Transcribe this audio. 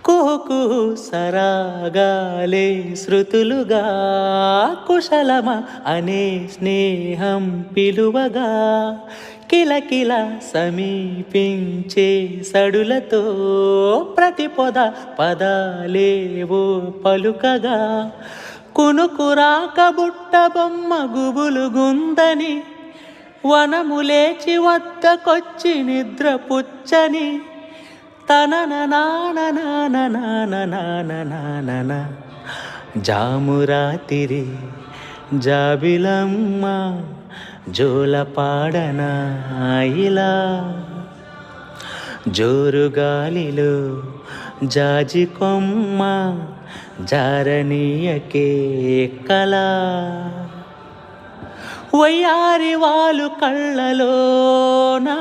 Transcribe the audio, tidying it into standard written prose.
కుహుకు సరాగాలే శృతులుగా కుశలమ అనే స్నేహం పిలువగా కిలకిల సమీపించే సడులతో ప్రతి పొద పదాలేవో పలుకగా కునుకురాక బుట్ట బొమ్మ గుబులు గుందని వనములేచి వద్దకొచ్చి నిద్ర పుచ్చని తనన జామురాతిరి జాబిలమ్మ జోలపాడన ఇలా జోరుగాలిలో జాజి కొమ్మ జారనీయకే కళ వయ్యారి వాలు కళ్ళలోనా